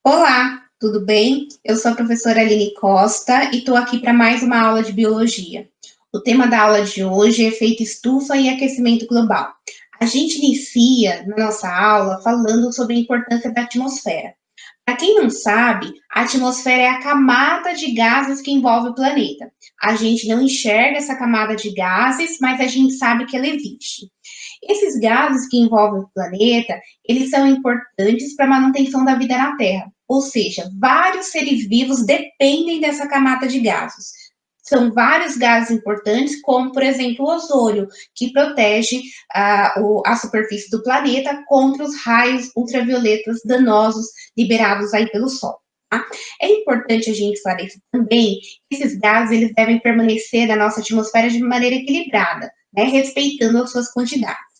Olá, tudo bem? Eu sou a professora Aline Costa e estou aqui para mais uma aula de biologia. O tema da aula de hoje é efeito estufa e aquecimento global. A gente inicia na nossa aula falando sobre a importância da atmosfera. Para quem não sabe, a atmosfera é a camada de gases que envolve o planeta. A gente não enxerga essa camada de gases, mas a gente sabe que ela existe. Esses gases que envolvem o planeta, eles são importantes para a manutenção da vida na Terra. Ou seja, vários seres vivos dependem dessa camada de gases. São vários gases importantes, como, por exemplo, o ozônio, que protege a superfície do planeta contra os raios ultravioletas danosos liberados aí pelo Sol. Tá? É importante a gente esclarecer também que esses gases eles devem permanecer na nossa atmosfera de maneira equilibrada, né, respeitando as suas quantidades.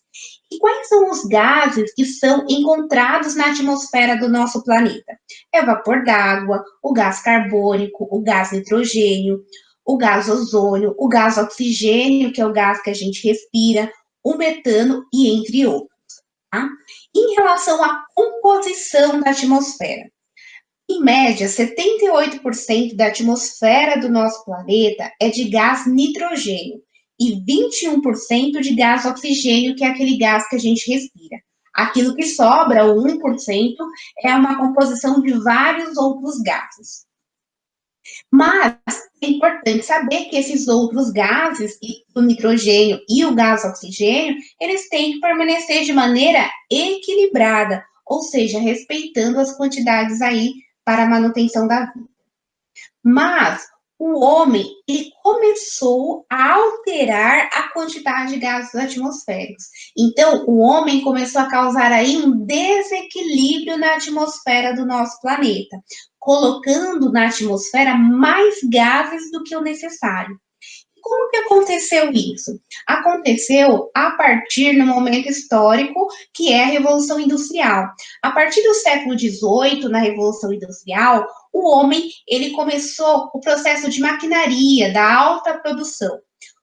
E quais são os gases que são encontrados na atmosfera do nosso planeta? É o vapor d'água, o gás carbônico, o gás nitrogênio, o gás ozônio, o gás oxigênio, que é o gás que a gente respira, o metano e entre outros. Tá? Em relação à composição da atmosfera, em média, 78% da atmosfera do nosso planeta é de gás nitrogênio e 21% de gás oxigênio, que é aquele gás que a gente respira. Aquilo que sobra, o 1%, é uma composição de vários outros gases. Mas é importante saber que esses outros gases, o nitrogênio e o gás oxigênio, eles têm que permanecer de maneira equilibrada, ou seja, respeitando as quantidades aí para a manutenção da vida. Mas o homem ele começou a alterar a quantidade de gases atmosféricos. Então, o homem começou a causar aí um desequilíbrio na atmosfera do nosso planeta, colocando na atmosfera mais gases do que o necessário. Como que aconteceu isso? Aconteceu a partir do momento histórico que é a Revolução Industrial. A partir do século XVIII, na Revolução Industrial, o homem ele começou o processo de maquinaria, da alta produção.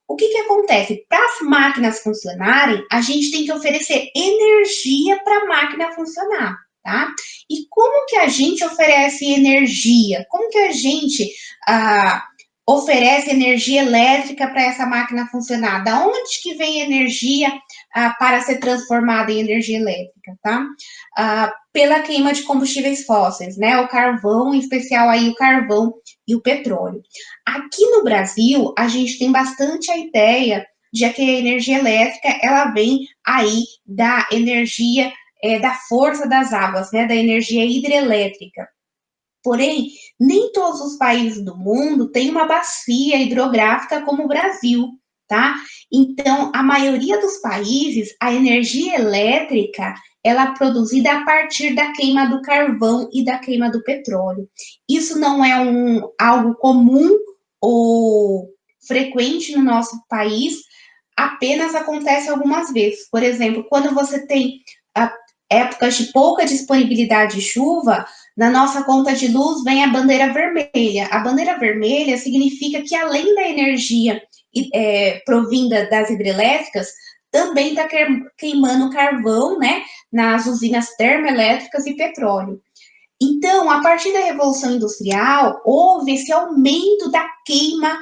O que acontece? Para as máquinas funcionarem, a gente tem que oferecer energia para a máquina funcionar, tá? E como que a gente oferece energia? Como que a gente oferece energia elétrica para essa máquina funcionar? Da onde que vem energia para ser transformada em energia elétrica, tá? Pela queima de combustíveis fósseis, né? O carvão, em especial aí o carvão e o petróleo. Aqui no Brasil, a gente tem bastante a ideia de que a energia elétrica, ela vem aí da energia, da força das águas, né? Da energia hidrelétrica. Porém, nem todos os países do mundo têm uma bacia hidrográfica como o Brasil, tá? Então, a maioria dos países, a energia elétrica, ela é produzida a partir da queima do carvão e da queima do petróleo. Isso não é algo comum ou frequente no nosso país, apenas acontece algumas vezes. Por exemplo, quando você tem épocas de pouca disponibilidade de chuva, na nossa conta de luz vem a bandeira vermelha. A bandeira vermelha significa que, além da energia provinda das hidrelétricas, também está queimando carvão, né, nas usinas termoelétricas e petróleo. Então, a partir da Revolução Industrial, houve esse aumento da queima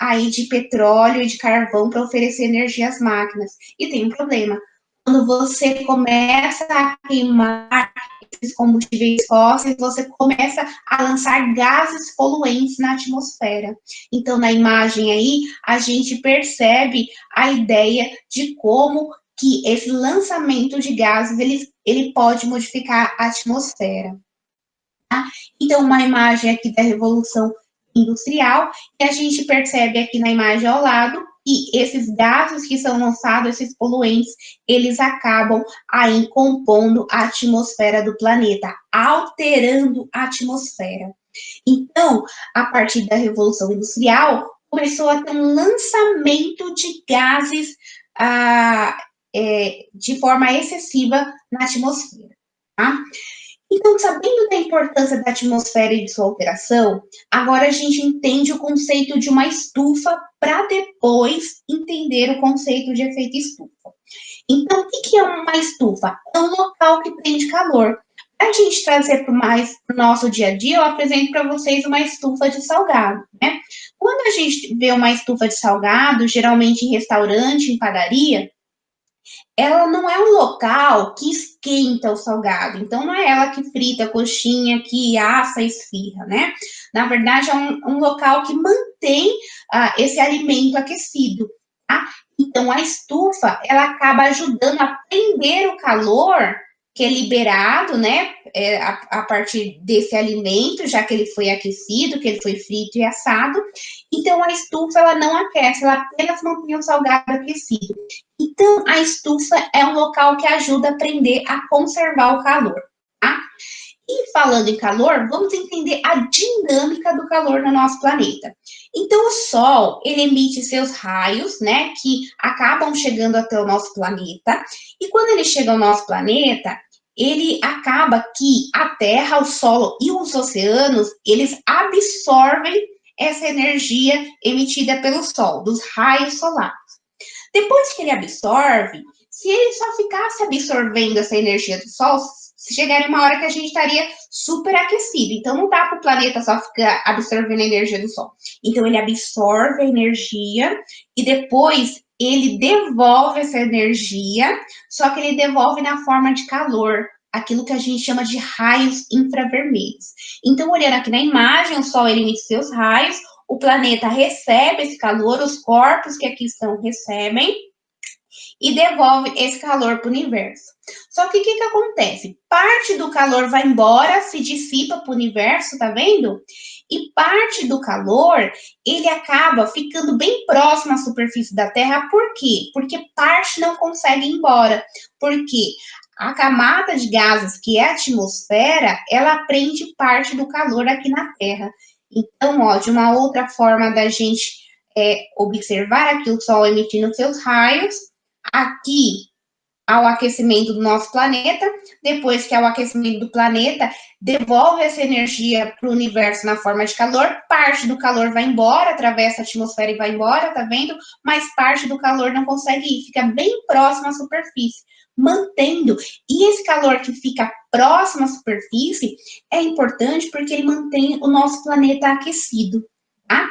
aí de petróleo e de carvão para oferecer energia às máquinas. E tem um problema. Quando você começa a queimar esses combustíveis fósseis, você começa a lançar gases poluentes na atmosfera. Então, na imagem aí, a gente percebe a ideia de como que esse lançamento de gases, ele pode modificar a atmosfera. Tá? Então, uma imagem aqui da Revolução Industrial, e a gente percebe aqui na imagem ao lado que esses gases que são lançados, esses poluentes, eles acabam aí compondo a atmosfera do planeta, alterando a atmosfera. Então, a partir da Revolução Industrial, começou a ter um lançamento de gases de forma excessiva na atmosfera. Tá? Então, sabendo da importância da atmosfera e de sua alteração, agora a gente entende o conceito de uma estufa para depois entender o conceito de efeito estufa. Então, o que é uma estufa? É um local que prende calor. A gente trazer para o nosso dia a dia, eu apresento para vocês uma estufa de salgado, né? Quando a gente vê uma estufa de salgado, geralmente em restaurante, em padaria, ela não é um local que esquenta o salgado, então não é ela que frita a coxinha, que assa a esfirra, né? Na verdade, é um local que mantém esse alimento aquecido, tá? Então, a estufa, ela acaba ajudando a prender o calor que é liberado, né, a partir desse alimento, já que ele foi aquecido, que ele foi frito e assado. Então, a estufa, ela não aquece, ela apenas mantém o salgado aquecido. Então, a estufa é um local que ajuda a aprender a conservar o calor, tá? E falando em calor, vamos entender a dinâmica do calor no nosso planeta. Então, o Sol, ele emite seus raios, né, que acabam chegando até o nosso planeta, e quando ele chega ao nosso planeta, ele acaba que a Terra, o solo e os oceanos, eles absorvem essa energia emitida pelo Sol, dos raios solares. Depois que ele absorve, se ele só ficasse absorvendo essa energia do Sol, chegaria uma hora que a gente estaria super aquecido. Então, não dá para o planeta só ficar absorvendo a energia do Sol. Então, ele absorve a energia e depois ele devolve essa energia, só que ele devolve na forma de calor, aquilo que a gente chama de raios infravermelhos. Então, olhando aqui na imagem, o Sol ele emite seus raios, o planeta recebe esse calor, os corpos que aqui estão recebem e devolve esse calor para o universo. Só que o que acontece? Parte do calor vai embora, se dissipa para o universo, tá vendo? E parte do calor, ele acaba ficando bem próximo à superfície da Terra. Por quê? Porque parte não consegue ir embora. Porque a camada de gases, que é a atmosfera, ela prende parte do calor aqui na Terra. Então, ó, de uma outra forma da gente observar aqui o Sol emitindo seus raios, aqui ao aquecimento do nosso planeta, depois que ao aquecimento do planeta devolve essa energia para o universo na forma de calor, parte do calor vai embora, atravessa a atmosfera e vai embora, tá vendo? Mas parte do calor não consegue ir, fica bem próximo à superfície, mantendo. E esse calor que fica próximo à superfície é importante porque ele mantém o nosso planeta aquecido, tá?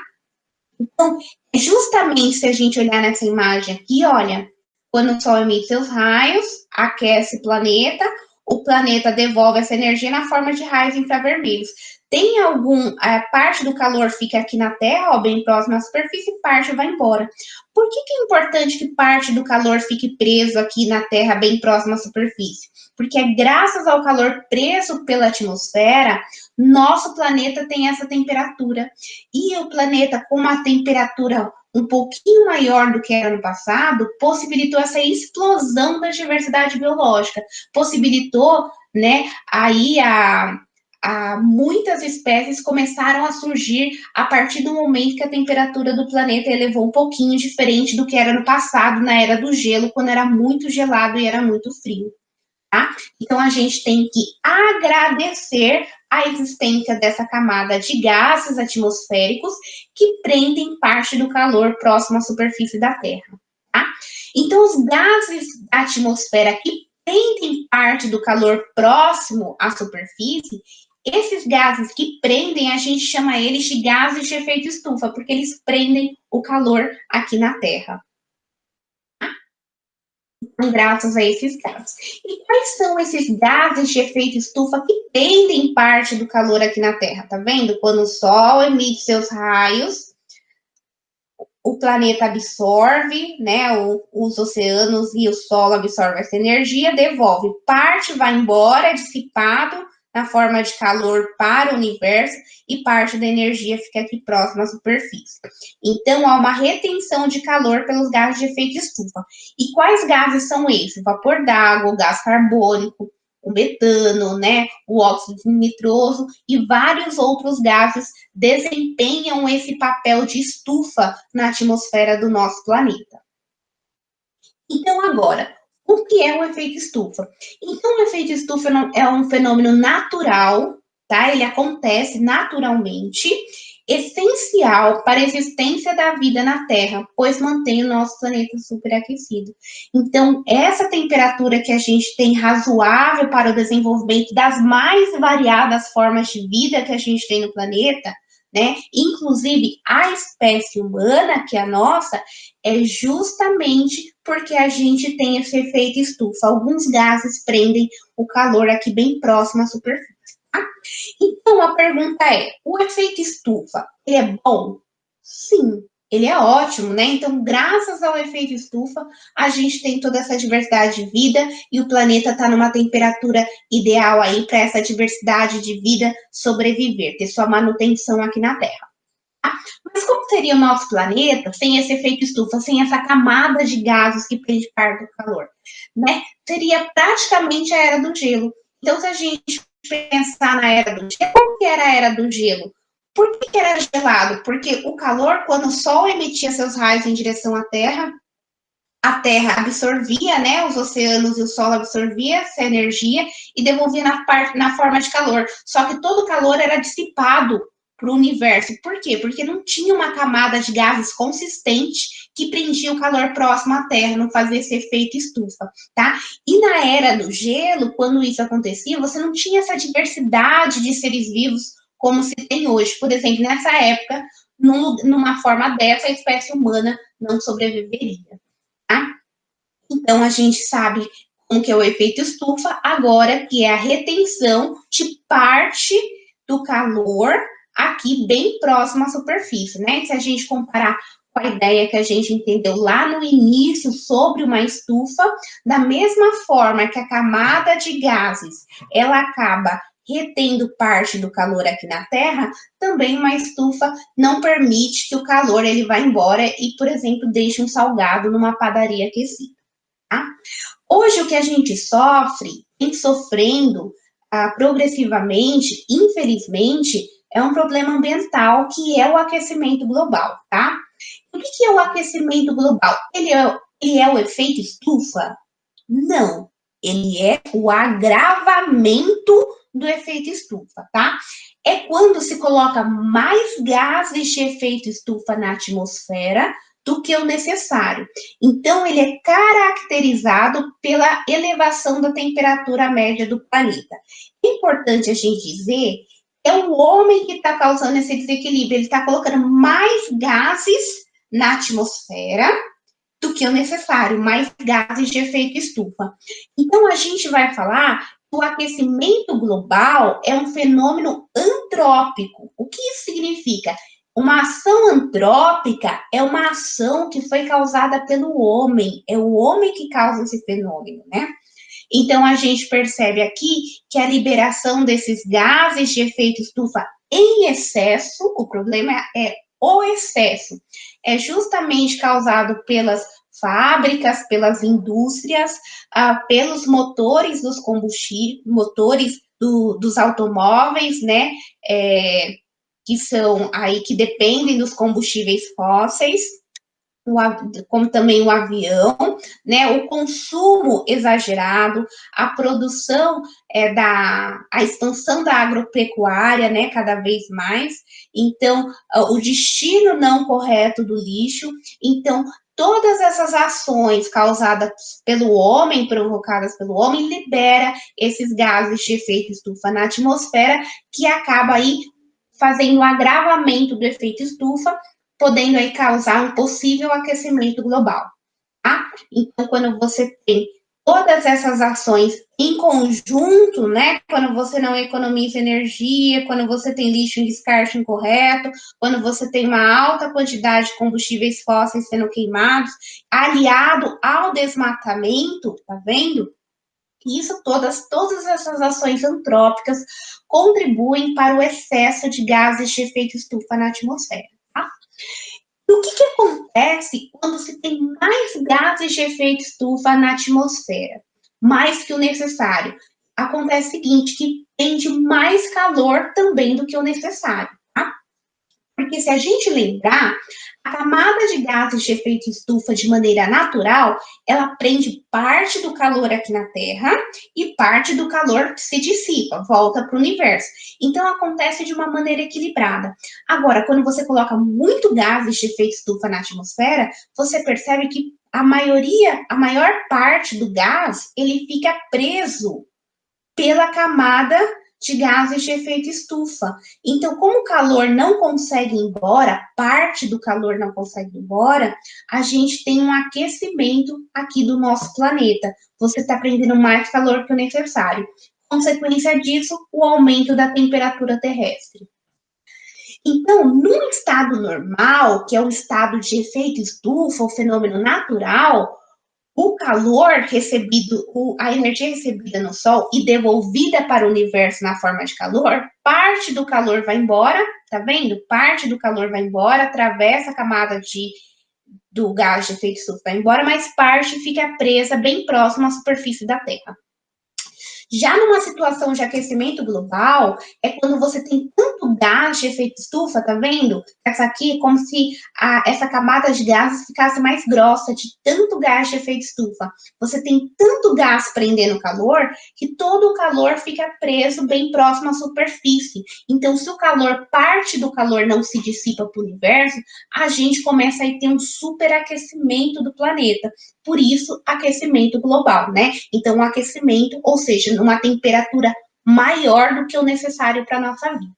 Então, justamente se a gente olhar nessa imagem aqui, olha, quando o Sol emite seus raios, aquece o planeta devolve essa energia na forma de raios infravermelhos. Tem parte do calor fica aqui na Terra, ó, bem próximo à superfície, e parte vai embora. Por que é importante que parte do calor fique preso aqui na Terra, bem próximo à superfície? Porque é graças ao calor preso pela atmosfera, nosso planeta tem essa temperatura. E o planeta, com uma temperatura um pouquinho maior do que era no passado, possibilitou essa explosão da diversidade biológica, possibilitou, né, aí muitas espécies começaram a surgir a partir do momento que a temperatura do planeta elevou um pouquinho diferente do que era no passado, na era do gelo, quando era muito gelado e era muito frio. Tá? Então, a gente tem que agradecer a existência dessa camada de gases atmosféricos que prendem parte do calor próximo à superfície da Terra. Tá? Então, os gases da atmosfera que prendem parte do calor próximo à superfície, esses gases que prendem, a gente chama eles de gases de efeito estufa, porque eles prendem o calor aqui na Terra. Graças a esses gases. E quais são esses gases de efeito estufa que prendem parte do calor aqui na Terra? Tá vendo? Quando o Sol emite seus raios, o planeta absorve, né? Os oceanos e o solo absorvem essa energia, devolve. Parte vai embora, é dissipado na forma de calor para o universo e parte da energia fica aqui próxima à superfície. Então, há uma retenção de calor pelos gases de efeito estufa. E quais gases são esses? O vapor d'água, o gás carbônico, o metano, né, o óxido nitroso e vários outros gases desempenham esse papel de estufa na atmosfera do nosso planeta. Então, agora, o que é o efeito estufa? Então, o efeito estufa é um fenômeno natural, tá? Ele acontece naturalmente. essencial para a existência da vida na Terra, pois mantém o nosso planeta superaquecido. Então, essa temperatura que a gente tem razoável para o desenvolvimento das mais variadas formas de vida que a gente tem no planeta, né? Inclusive a espécie humana, que é a nossa, é justamente porque a gente tem esse efeito estufa. Alguns gases prendem o calor aqui bem próximo à superfície. Tá? Então a pergunta é: o efeito estufa, ele é bom? Sim, ele é ótimo, né? Então, graças ao efeito estufa, a gente tem toda essa diversidade de vida e o planeta está numa temperatura ideal aí para essa diversidade de vida sobreviver, ter sua manutenção aqui na Terra. Tá? Mas como seria o nosso planeta sem esse efeito estufa, sem essa camada de gases que prende parte do calor? Né? Seria praticamente a era do gelo. Então, se a gente pensar na era do gelo, como que era a era do gelo? Por que era gelado? Porque o calor, quando o Sol emitia seus raios em direção à Terra, a Terra absorvia, né, os oceanos e o solo absorvia essa energia e devolvia na forma de calor. Só que todo o calor era dissipado para o universo. Por quê? Porque não tinha uma camada de gases consistente que prendia o calor próximo à Terra, não fazia esse efeito estufa, tá? E na era do gelo, quando isso acontecia, você não tinha essa diversidade de seres vivos como se tem hoje. Por exemplo, nessa época, numa forma dessa, a espécie humana não sobreviveria. Tá? Então, a gente sabe como que é o efeito estufa, agora que é a retenção de parte do calor aqui bem próximo à superfície, né? Se a gente comparar com a ideia que a gente entendeu lá no início sobre uma estufa, da mesma forma que a camada de gases, ela acaba retendo parte do calor aqui na Terra, também uma estufa não permite que o calor ele vá embora e, por exemplo, deixe um salgado numa padaria aquecida. Tá? Hoje, o que a gente sofre, vem sofrendo progressivamente, infelizmente, é um problema ambiental, que é o aquecimento global, tá? O que é o aquecimento global? Ele é o efeito estufa? Não. Ele é o agravamento do efeito estufa, tá? É quando se coloca mais gases de efeito estufa na atmosfera do que o necessário. Então, ele é caracterizado pela elevação da temperatura média do planeta. É importante a gente dizer que é o homem que está causando esse desequilíbrio. Ele está colocando mais gases na atmosfera do que o necessário, mais gases de efeito estufa. Então, a gente vai falar que o aquecimento global é um fenômeno antrópico. O que isso significa? Uma ação antrópica é uma ação que foi causada pelo homem, é o homem que causa esse fenômeno, né? Então, a gente percebe aqui que a liberação desses gases de efeito estufa em excesso, o problema é o excesso, é justamente causado pelas fábricas, pelas indústrias, pelos motores dos combustíveis, motores dos automóveis, né? Que são aí que dependem dos combustíveis fósseis, como também o avião, né, o consumo exagerado, a produção a expansão da agropecuária, né, cada vez mais, então, o destino não correto do lixo, então, todas essas ações causadas pelo homem, provocadas pelo homem, libera esses gases de efeito estufa na atmosfera, que acaba aí fazendo o agravamento do efeito estufa, podendo aí causar um possível aquecimento global, tá? Então, quando você tem todas essas ações em conjunto, né? Quando você não economiza energia, quando você tem lixo em descarte incorreto, quando você tem uma alta quantidade de combustíveis fósseis sendo queimados, aliado ao desmatamento, tá vendo? Isso, todas essas ações antrópicas contribuem para o excesso de gases de efeito estufa na atmosfera. Tá? E o que acontece quando se tem mais gases de efeito estufa na atmosfera? Mais que o necessário. Acontece o seguinte, que tende mais calor também do que o necessário. Tá? Porque se a gente lembrar, a camada de gases de efeito estufa de maneira natural, ela prende parte do calor aqui na Terra e parte do calor se dissipa, volta para o universo. Então acontece de uma maneira equilibrada. Agora, quando você coloca muito gases de efeito estufa na atmosfera, você percebe que a maior parte do gás, ele fica preso pela camada de gases de efeito estufa. Então, como o calor não consegue ir embora, parte do calor não consegue ir embora, a gente tem um aquecimento aqui do nosso planeta. Você está prendendo mais calor que o necessário. Consequência disso, o aumento da temperatura terrestre. Então, num estado normal, que é o estado de efeito estufa, o fenômeno natural, o calor recebido, a energia recebida no Sol e devolvida para o universo na forma de calor, parte do calor vai embora, tá vendo? Parte do calor vai embora, atravessa a camada do gás de efeito estufa, vai embora, mas parte fica presa bem próxima à superfície da Terra. Já numa situação de aquecimento global, é quando você tem tanto gás de efeito estufa, tá vendo? Essa aqui é como se essa camada de gases ficasse mais grossa, de tanto gás de efeito estufa. Você tem tanto gás prendendo calor, que todo o calor fica preso bem próximo à superfície. Então, se o calor, parte do calor não se dissipa para o universo, a gente começa a ter um superaquecimento do planeta. Por isso, aquecimento global, né? Então, um aquecimento, ou seja, numa temperatura maior do que o necessário para a nossa vida.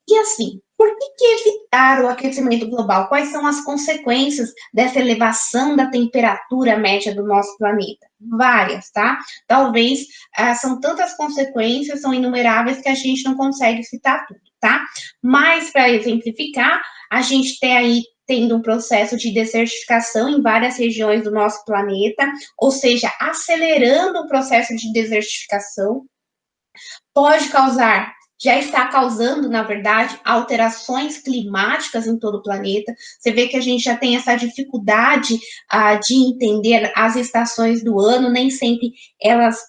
E assim, por que evitar o aquecimento global? Quais são as consequências dessa elevação da temperatura média do nosso planeta? Várias, tá? Talvez são tantas consequências, são inumeráveis, que a gente não consegue citar tudo, tá? Mas, para exemplificar, a gente tem aí tendo um processo de desertificação em várias regiões do nosso planeta, ou seja, acelerando o processo de desertificação, pode causar, já está causando, na verdade, alterações climáticas em todo o planeta. Você vê que a gente já tem essa dificuldade de entender as estações do ano, nem sempre elas,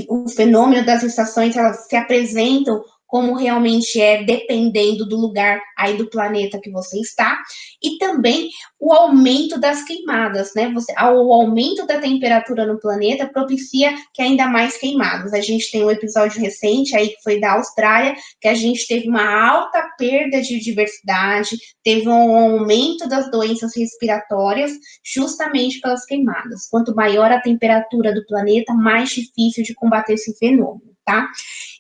o fenômeno das estações, elas se apresentam como realmente é, dependendo do lugar aí do planeta que você está, e também o aumento das queimadas, né? O aumento da temperatura no planeta propicia que ainda mais queimadas. A gente tem um episódio recente aí que foi da Austrália, que a gente teve uma alta perda de diversidade, teve um aumento das doenças respiratórias, justamente pelas queimadas. Quanto maior a temperatura do planeta, mais difícil de combater esse fenômeno, tá?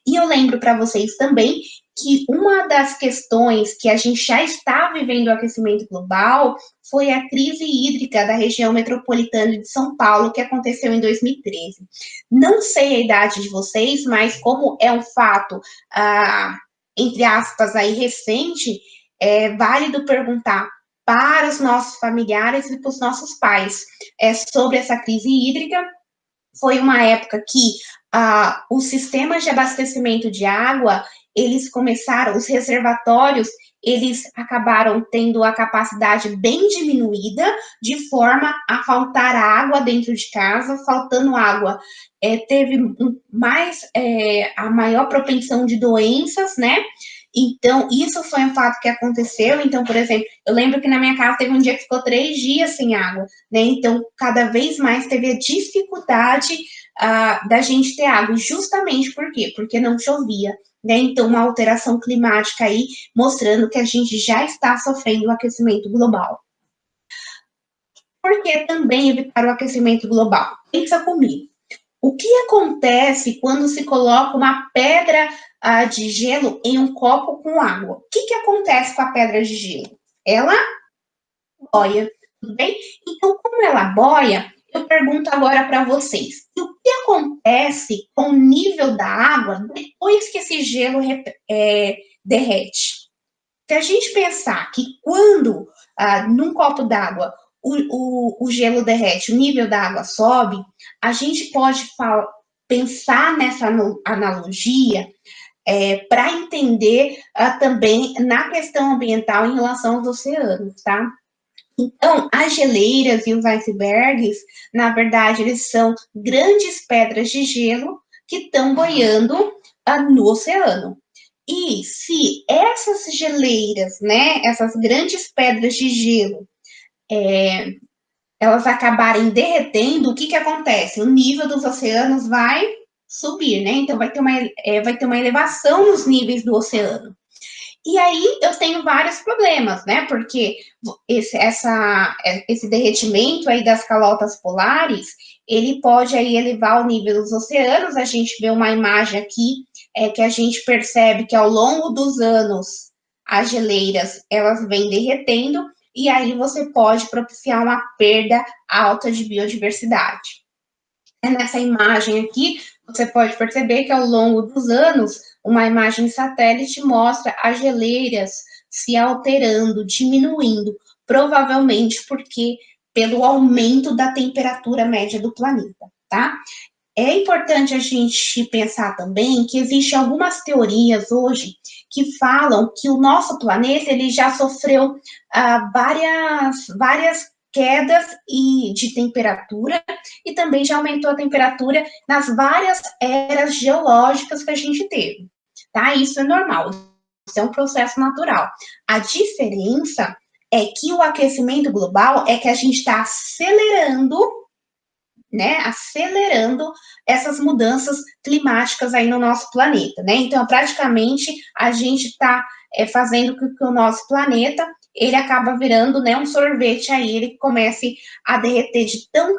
E eu lembro para vocês também que uma das questões que a gente já está vivendo o aquecimento global foi a crise hídrica da região metropolitana de São Paulo, que aconteceu em 2013. Não sei a idade de vocês, mas como é um fato, entre aspas, aí recente, é válido perguntar para os nossos familiares e para os nossos pais sobre essa crise hídrica. Foi uma época que os sistemas de abastecimento de água, eles começaram, os reservatórios, eles acabaram tendo a capacidade bem diminuída, de forma a faltar água dentro de casa. Faltando água, teve a maior propensão de doenças, né? Então, isso foi um fato que aconteceu. Então, por exemplo, eu lembro que na minha casa teve um dia que ficou 3 dias sem água, né? Então, cada vez mais teve a dificuldade da gente ter água. Justamente por quê? Porque não chovia, né? Então, uma alteração climática aí, mostrando que a gente já está sofrendo o aquecimento global. Por que também evitar o aquecimento global? Pensa comigo. O que acontece quando se coloca uma pedra de gelo em um copo com água? O que acontece com a pedra de gelo? Ela boia, tudo bem? Então, como ela boia, eu pergunto agora para vocês: o que acontece com o nível da água depois que esse gelo derrete? Se a gente pensar que quando, num copo d'água, o gelo derrete, o nível da água sobe, a gente pode pensar nessa analogia para entender também na questão ambiental em relação aos oceanos, tá? Então, as geleiras e os icebergs, na verdade, eles são grandes pedras de gelo que estão boiando no oceano. E se essas geleiras, né, essas grandes pedras de gelo, elas acabarem derretendo, o que que acontece? O nível dos oceanos vai subir, né? Então vai ter uma elevação nos níveis do oceano. E aí eu tenho vários problemas, né? Porque esse derretimento aí das calotas polares, ele pode aí elevar o nível dos oceanos. A gente vê uma imagem aqui que a gente percebe que ao longo dos anos as geleiras elas vêm derretendo e aí você pode propiciar uma perda alta de biodiversidade. Nessa imagem aqui, você pode perceber que ao longo dos anos, uma imagem satélite mostra as geleiras se alterando, diminuindo, provavelmente porque pelo aumento da temperatura média do planeta, tá? É importante a gente pensar também que existem algumas teorias hoje que falam que o nosso planeta ele já sofreu várias quedas de temperatura e também já aumentou a temperatura nas várias eras geológicas que a gente teve, tá? Isso é normal, isso é um processo natural. A diferença é que o aquecimento global é que a gente está acelerando, né, acelerando essas mudanças climáticas aí no nosso planeta, né? Então, praticamente, a gente está fazendo com que o nosso planeta, ele acaba virando, né, um sorvete aí, ele comece a derreter de tanto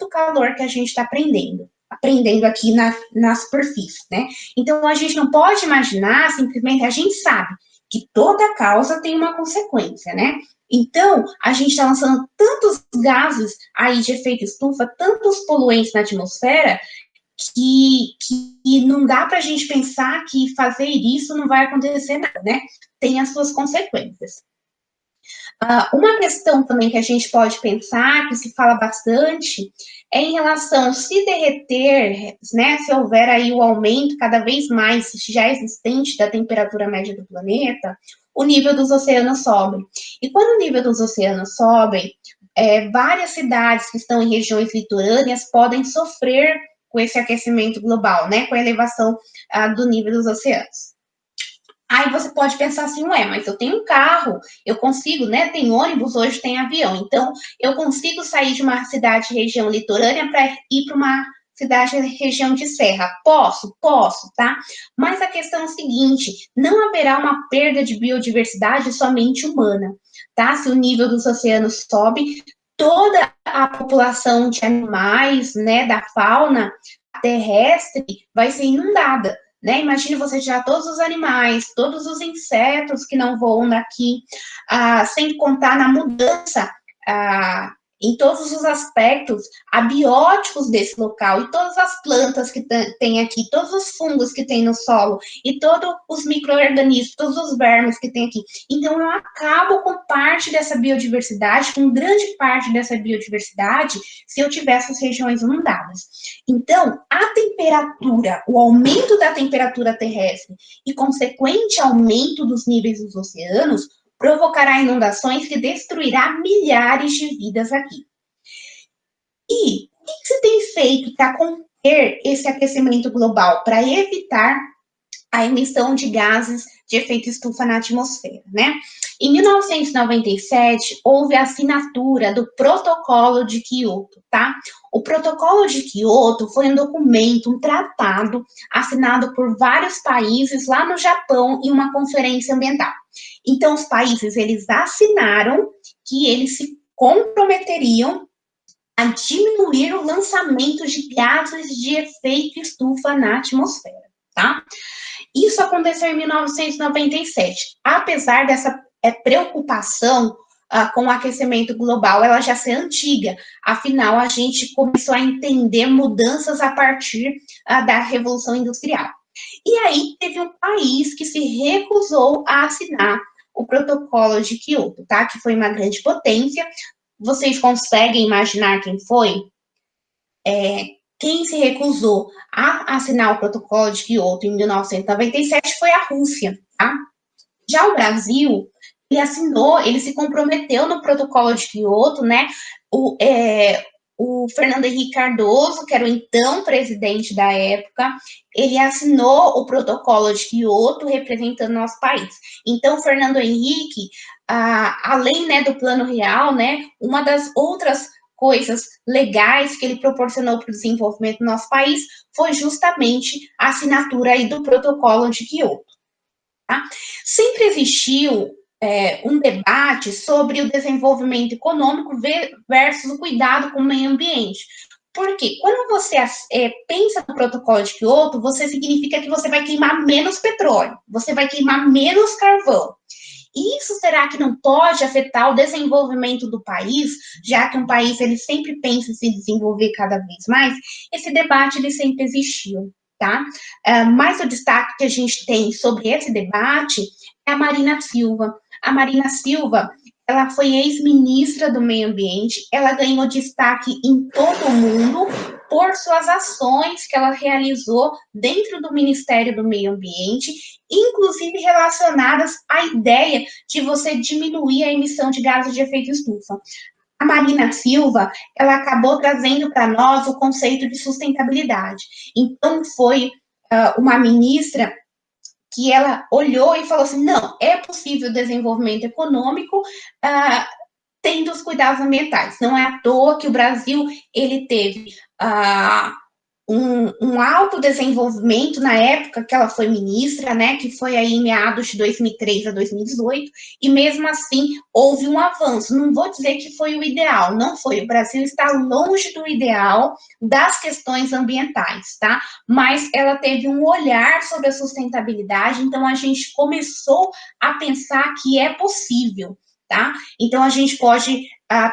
calor que a gente está aprendendo aqui na superfície, né? Então, a gente não pode imaginar, simplesmente, a gente sabe que toda causa tem uma consequência, né? Então, a gente está lançando tantos gases aí de efeito estufa, tantos poluentes na atmosfera, que não dá para a gente pensar que fazer isso não vai acontecer nada, né? Tem as suas consequências. Uma questão também que a gente pode pensar, que se fala bastante, é em relação se derreter, né, se houver aí o aumento cada vez mais já existente da temperatura média do planeta, o nível dos oceanos sobe. E quando o nível dos oceanos sobe, várias cidades que estão em regiões litorâneas podem sofrer com esse aquecimento global, né, com a elevação do nível dos oceanos. Aí você pode pensar assim, ué, mas eu tenho um carro, eu consigo, né? Tem ônibus, hoje tem avião. Então, eu consigo sair de uma cidade, região litorânea para ir para uma cidade, região de serra. Posso, tá? Mas a questão é a seguinte, não haverá uma perda de biodiversidade somente humana, tá? Se o nível dos oceanos sobe, toda a população de animais, né, da fauna terrestre vai ser inundada. Né? Imagine você tirar todos os animais, todos os insetos que não voam daqui, sem contar na mudança em todos os aspectos abióticos desse local, e todas as plantas que tem aqui, todos os fungos que tem no solo, e todos os micro-organismos, todos os vermes que tem aqui. Então, eu acabo com parte dessa biodiversidade, com grande parte dessa biodiversidade, se eu tiver essas regiões inundadas. Então, a temperatura, o aumento da temperatura terrestre e consequente aumento dos níveis dos oceanos provocará inundações que destruirá milhares de vidas aqui. E o que se tem feito para conter esse aquecimento global, para evitar a emissão de gases de efeito estufa na atmosfera, né? Em 1997, houve a assinatura do Protocolo de Quioto, tá? O Protocolo de Quioto foi um documento, um tratado assinado por vários países lá no Japão em uma conferência ambiental. Então, os países, eles assinaram que eles se comprometeriam a diminuir o lançamento de gases de efeito estufa na atmosfera, tá? Isso aconteceu em 1997. Apesar dessa preocupação com o aquecimento global, ela já ser antiga. Afinal, a gente começou a entender mudanças a partir da Revolução Industrial. E aí teve um país que se recusou a assinar o Protocolo de Quioto, tá? Que foi uma grande potência. Vocês conseguem imaginar quem foi? Quem se recusou a assinar o Protocolo de Quioto em 1997 foi a Rússia, tá? Já o Brasil, ele assinou, ele se comprometeu no Protocolo de Quioto, né? o Fernando Henrique Cardoso, que era o então presidente da época, ele assinou o protocolo de Kyoto representando nosso país. Então, Fernando Henrique, além, né, do Plano Real, né, uma das outras coisas legais que ele proporcionou para o desenvolvimento do nosso país foi justamente a assinatura aí do protocolo de Kyoto. Tá? Sempre existiu um debate sobre o desenvolvimento econômico versus o cuidado com o meio ambiente. Porque quando você pensa no protocolo de Kyoto, você significa que você vai queimar menos petróleo, você vai queimar menos carvão. Isso será que não pode afetar o desenvolvimento do país, já que um país ele sempre pensa em se desenvolver cada vez mais? Esse debate ele sempre existiu, tá? Mas o destaque que a gente tem sobre esse debate é a Marina Silva. A Marina Silva, ela foi ex-ministra do Meio Ambiente, ela ganhou destaque em todo o mundo por suas ações que ela realizou dentro do Ministério do Meio Ambiente, inclusive relacionadas à ideia de você diminuir a emissão de gases de efeito estufa. A Marina Silva, ela acabou trazendo para nós o conceito de sustentabilidade. Então, foi uma ministra que ela olhou e falou assim, não, é possível desenvolvimento econômico tendo os cuidados ambientais. Não é à toa que o Brasil, ele teve um alto desenvolvimento na época que ela foi ministra, né, que foi aí em meados de 2003 a 2018, e mesmo assim houve um avanço. Não vou dizer que foi o ideal, não foi. O Brasil está longe do ideal das questões ambientais, tá? Mas ela teve um olhar sobre a sustentabilidade, então a gente começou a pensar que é possível. Tá? Então, a gente pode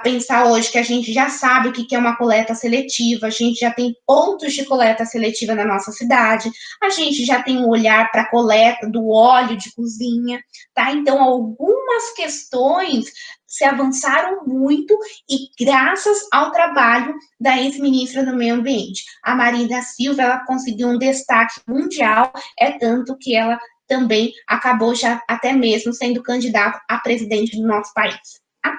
pensar hoje que a gente já sabe o que é uma coleta seletiva, a gente já tem pontos de coleta seletiva na nossa cidade, a gente já tem um olhar para a coleta do óleo de cozinha, tá? Então, algumas questões se avançaram muito e graças ao trabalho da ex-ministra do Meio Ambiente. A Marina Silva, ela conseguiu um destaque mundial, é tanto que ela também acabou já até mesmo sendo candidato a presidente do nosso país. Tá?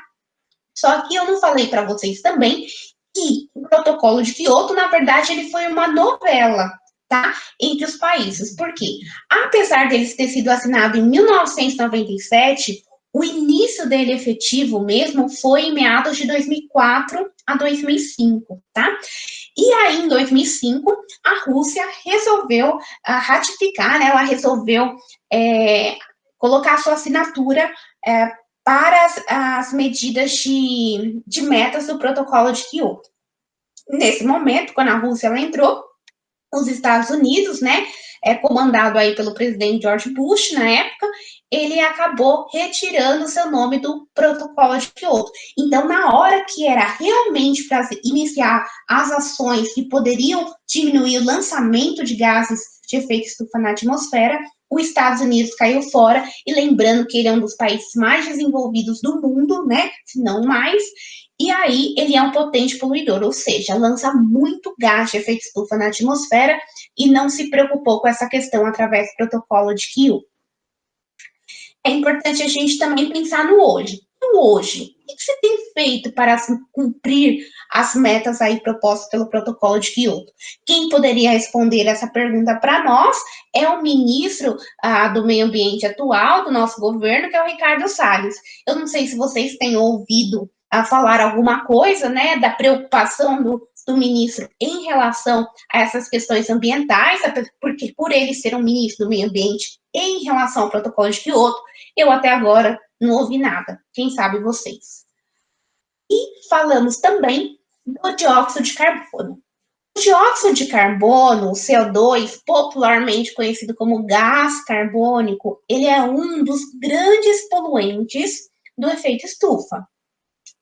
Só que eu não falei para vocês também que o protocolo de Kyoto, na verdade, ele foi uma novela, tá? Entre os países. Por quê? Apesar dele ter sido assinado em 1997, o início dele efetivo mesmo foi em meados de 2004 a 2005, tá? E aí, em 2005, a Rússia resolveu ratificar, né? Ela resolveu colocar sua assinatura para as medidas de metas do protocolo de Kyoto. Nesse momento, quando a Rússia ela entrou, os Estados Unidos, né, comandado aí pelo presidente George Bush na época, ele acabou retirando seu nome do protocolo de Kyoto. Então, na hora que era realmente para iniciar as ações que poderiam diminuir o lançamento de gases de efeito estufa na atmosfera, os Estados Unidos caiu fora, e lembrando que ele é um dos países mais desenvolvidos do mundo, né, se não mais, e aí ele é um potente poluidor, ou seja, lança muito gás de efeito estufa na atmosfera e não se preocupou com essa questão através do protocolo de Kyoto. É importante a gente também pensar no hoje. No hoje, o que você tem feito para cumprir as metas aí propostas pelo protocolo de Kyoto? Quem poderia responder essa pergunta para nós é o ministro do Meio Ambiente atual do nosso governo, que é o Ricardo Salles. Eu não sei se vocês têm ouvido falar alguma coisa, né, da preocupação do ministro em relação a essas questões ambientais, porque por ele ser um ministro do Meio Ambiente em relação ao protocolo de Kyoto, eu até agora não ouvi nada. Quem sabe vocês. E falamos também do dióxido de carbono. O dióxido de carbono, o CO2, popularmente conhecido como gás carbônico, ele é um dos grandes poluentes do efeito estufa,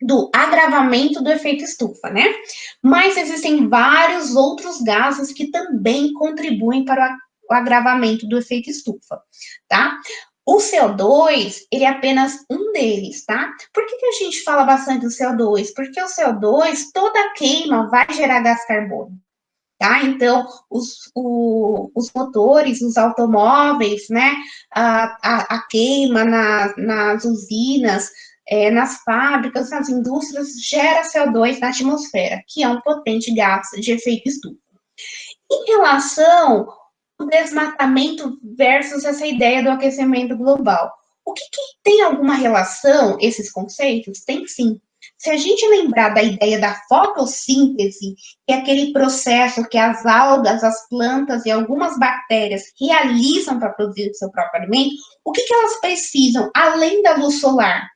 do agravamento do efeito estufa, né? Mas existem vários outros gases que também contribuem para o agravamento do efeito estufa, tá? O CO2, ele é apenas um deles, tá? Por que a gente fala bastante do CO2? Porque o CO2, toda queima vai gerar gás carbônico, tá? Então, os motores, os automóveis, né? A queima nas usinas, nas fábricas, nas indústrias, gera CO2 na atmosfera, que é um potente gás de efeito estufa. Em relação ao desmatamento versus essa ideia do aquecimento global, o que tem alguma relação, esses conceitos? Tem sim. Se a gente lembrar da ideia da fotossíntese, que é aquele processo que as algas, as plantas e algumas bactérias realizam para produzir o seu próprio alimento, o que elas precisam, além da luz solar?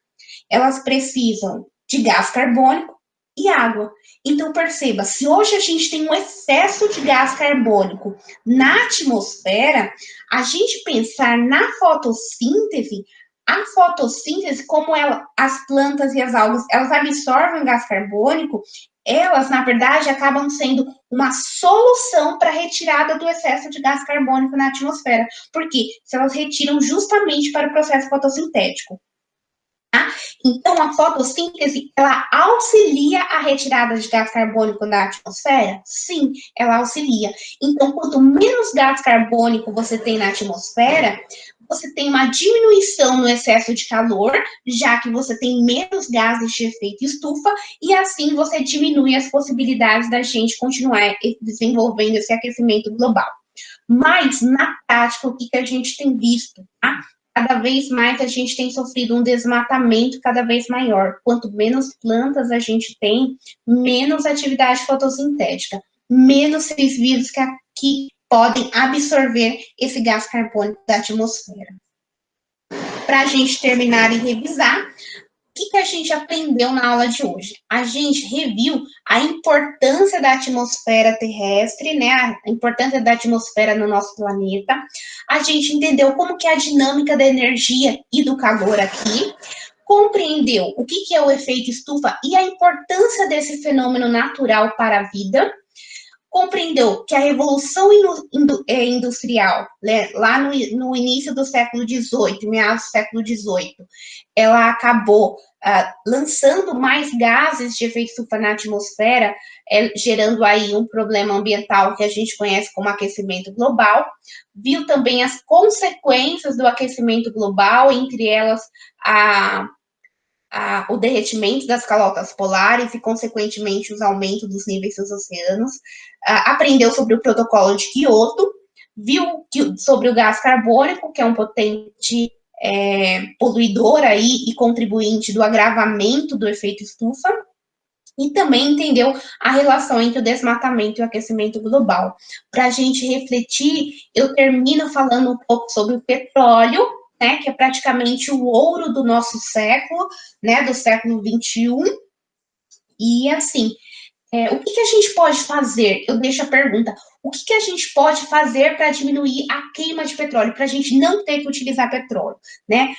Elas precisam de gás carbônico e água. Então, perceba, se hoje a gente tem um excesso de gás carbônico na atmosfera, a gente pensar na fotossíntese, a fotossíntese, como as plantas e as algas, elas absorvem gás carbônico, elas, na verdade, acabam sendo uma solução para a retirada do excesso de gás carbônico na atmosfera. Porque se elas retiram justamente para o processo fotossintético. Tá? Então, a fotossíntese, ela auxilia a retirada de gás carbônico da atmosfera? Sim, ela auxilia. Então, quanto menos gás carbônico você tem na atmosfera, você tem uma diminuição no excesso de calor, já que você tem menos gases de efeito estufa, e assim você diminui as possibilidades da gente continuar desenvolvendo esse aquecimento global. Mas, na prática, o que a gente tem visto, tá? Cada vez mais a gente tem sofrido um desmatamento cada vez maior. Quanto menos plantas a gente tem, menos atividade fotossintética, menos seres vivos que podem absorver esse gás carbônico da atmosfera. Para a gente terminar e revisar, o que a gente aprendeu na aula de hoje? A gente reviu a importância da atmosfera terrestre, né? A importância da atmosfera no nosso planeta. A gente entendeu como que é a dinâmica da energia e do calor aqui. Compreendeu o que é o efeito estufa e a importância desse fenômeno natural para a vida. Compreendeu que a Revolução Industrial, né, lá no início do século XVIII, meados do século XVIII, ela acabou lançando mais gases de efeito estufa na atmosfera, gerando aí um problema ambiental que a gente conhece como aquecimento global. Viu também as consequências do aquecimento global, entre elas o derretimento das calotas polares e, consequentemente, os aumentos dos níveis dos oceanos, aprendeu sobre o protocolo de Kyoto, viu sobre o gás carbônico, que é um potente poluidor aí e contribuinte do agravamento do efeito estufa, e também entendeu a relação entre o desmatamento e o aquecimento global. Para a gente refletir, eu termino falando um pouco sobre o petróleo, né, que é praticamente o ouro do nosso século, né, do século XXI. E assim, o que a gente pode fazer? Eu deixo a pergunta. O que a gente pode fazer para diminuir a queima de petróleo, para a gente não ter que utilizar petróleo, né?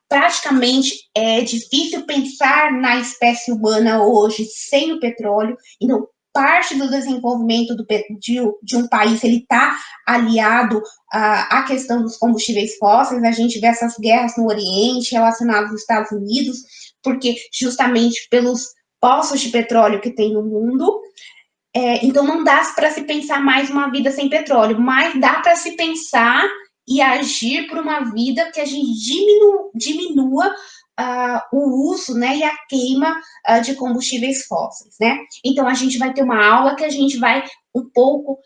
Praticamente é difícil pensar na espécie humana hoje sem o petróleo, então parte do desenvolvimento de um país, ele está aliado à questão dos combustíveis fósseis, a gente vê essas guerras no Oriente relacionadas aos Estados Unidos, porque justamente pelos poços de petróleo que tem no mundo, então não dá para se pensar mais uma vida sem petróleo, mas dá para se pensar e agir por uma vida que a gente diminua o uso, né, e a queima de combustíveis fósseis, né? Então a gente vai ter uma aula que a gente vai um pouco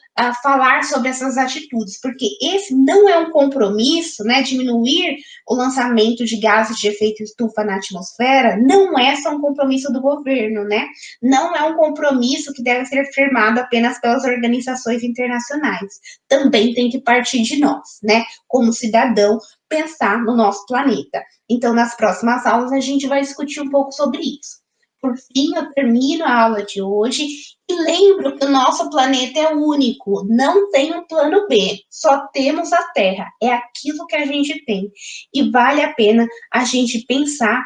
falar sobre essas atitudes, porque esse não é um compromisso, né, diminuir o lançamento de gases de efeito estufa na atmosfera, não é só um compromisso do governo, né? Não é um compromisso que deve ser firmado apenas pelas organizações internacionais. Também tem que partir de nós, né? Como cidadão, pensar no nosso planeta. Então, nas próximas aulas, a gente vai discutir um pouco sobre isso. Por fim, eu termino a aula de hoje e lembro que o nosso planeta é único, não tem um plano B, só temos a Terra, é aquilo que a gente tem. E vale a pena a gente pensar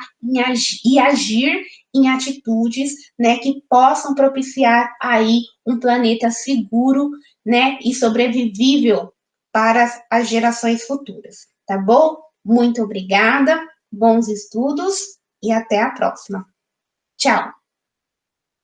e agir em atitudes, né, que possam propiciar aí um planeta seguro, né, e sobrevivível para as gerações futuras, tá bom? Muito obrigada, bons estudos e até a próxima. Tchau!